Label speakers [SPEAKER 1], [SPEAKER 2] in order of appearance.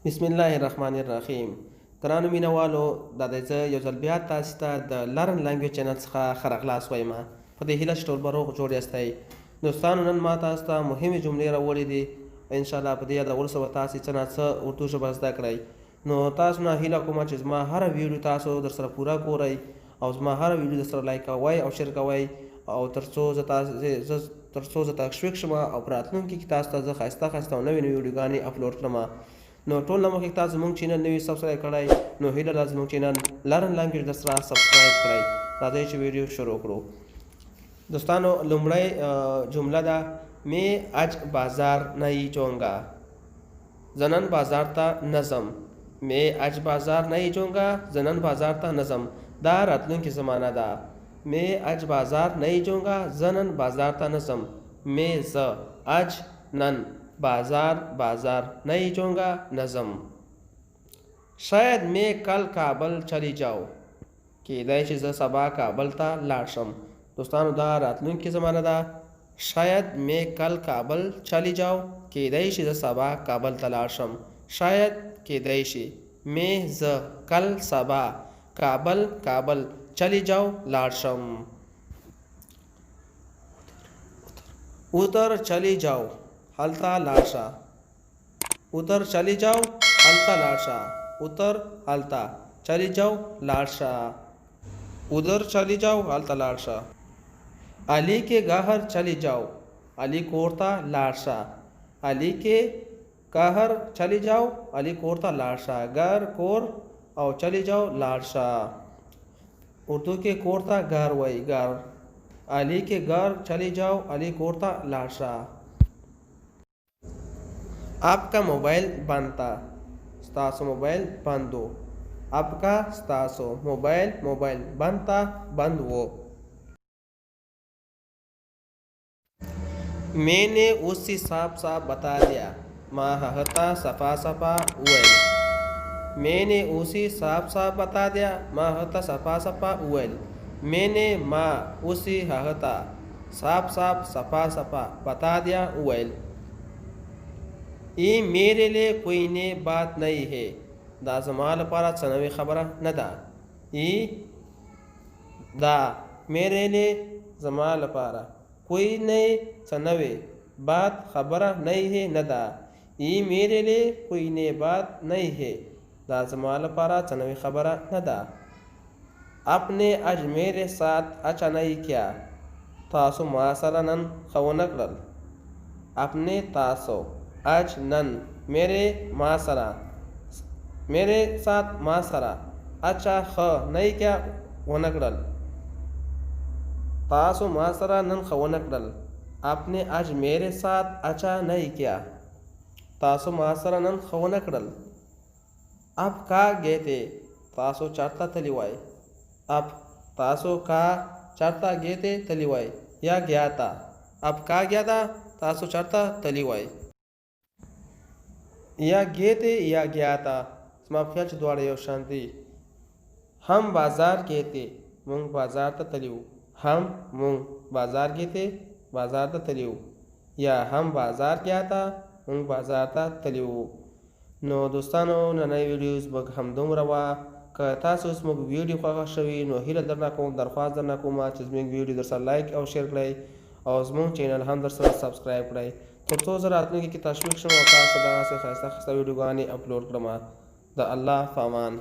[SPEAKER 1] बिस्मिल्लाहिर्रहमानिर्रहीम। ګرانو مینوالو دا د زه یو ځل بیا تاسو ته د لرن لانګویج چینل څخه ښه راغلاست وایم. په دې هیله چې ټول به روغ جوړ یاستئ. دوستانو نن ما تاسو ته مهمې جملې راوړې دي، انشاءالله په دې یادولو سره به تاسې څه نه څه اردو ژبه زده کړئ. نو تاسو نه هیله کومه چې زما هره ویډیو تاسو در سره پوره ګورئ او زما هره ویډیو در سره لایک کوئ او شیر کوئ، او تر څو زه تشویق شم او په راتلونکي کې تاسو ته زه ښایسته ښایسته او نوې ویډیوګانې اپلوډ کړم. نو ټول نه مخکې تاسو زموږ چینل نوي سبسکرایب کړئ، نو هیله ده زموږ چینل لرن لانګویج در سره سبسکرایب کړئ. راځئ چې ویډیو شروع کړو. دوستانو لومړی جمله ده می اج بازار نہیں جاؤں گا. زنن بازار ته نظم. می اج بازار نہیں جاؤں گا زنن بازار ته نظم. دا راتلونکې زمانه ده. می اج بازار نہیں جاؤں گا زنن بازار ته نظم. می زه اج نن بازار نہیں جاؤں گا نظم. شاید میں کل کابل چلی جاؤ. کیدای شي زه سبا کابل ته لاړ شم. دوستانو دا راتلونکې زمانه ده. شاید میں کل کابل چلی جاؤ. کیدای شي زه سبا کابل ته لاړ شم. شاید کیدای شي. میں زه کل سبا کابل چلی جاؤ لاړ شم. ادھر چلی جاؤ هلته لاړ شه. ادھر چلی جاؤ هلته لاړ شه. ادھر هلته چلی جاؤ لاړ شه. ادھر چلی جاؤ هلته لاړ شه. علی کے گھر چلی جاؤ. علی کور ته لاړ شه. علی کے گھر چلی جاؤ علی کور ته لاړ شه. گھر کور او چلی جاؤ لاړ شه. اردو کې کور ته گھر وایي، گھر. علی کے گھر چلی جاؤ علی کور ته لاړ شه. آپ کا موبائل بند تھا. ستاسو موبائل بند ہو. آپ کا ستاسو موبائل بند تھا بند ہو. میں نے اسی صاف بتا دیا ما هغه صفا وویل. میں نے اسی صاف بتا دیا ما هغه صفا وویل. میں نے ما اسی هغه صاف بتا دیا وویل. یہ میرے لیے کوئی نئی بات نہیں ہے. دا زما لپاره څه نوې خبره نه ده. دا میرے لیے زما لپاره کوئی نئی څه نوې بات خبره نہیں ہے نه ده. یہ میرے لیے کوئی نئی بات نہیں ہے. دا زما لپاره څه نوې خبره نه ده. آپ نے آج میرے ساتھ اچھا نہیں کیا. تاسو ما سره نن ښه ونه کړل. آپ نے تاسو آج نن میرے ساتھ ما سره اچھا ښه نہیں کیا ونه کړل. تاسو ما سره نن ښه ونه کړل. آپ نے آج میرے ساتھ اچھا نہیں کیا. تاسو ما سره نن ښه ونه کړل. آپ کہاں گئے تھے. تاسو چېرته تللي وای. آپ تاسو کہاں چېرته گئے تھے تللي وای یا گیا تھا. آپ کہاں گیا تھا. تاسو چېرته تللي وای. یا گئے تھے یا گیا تھا زما په خیال چې دواړه یو شان دي. هم بازار گئے تھے مونږ بازار ته تللي وو. هم مونږ بازار گئے تھے بازار ته تللي وو. یا هم بازار گیا تھا مونږ بازار ته تللي وو. نو دوستانو نننۍ ویډیو زموږ همدومره وه. که تاسو زموږ ویډیو خوښه شوي نو هیله درنه کوم، درخواست درنه کومه چې زموږ ویډیو در سره لایک او شیر کړئ او زموږ چینل هم در سره سبسکرایب کړئ، تر څو زه راتلونکي کې تشویق شم او تاسو ته دغسې ښایسته ښایسته ویډیوګانې اپلوډ کړم. د الله په امان.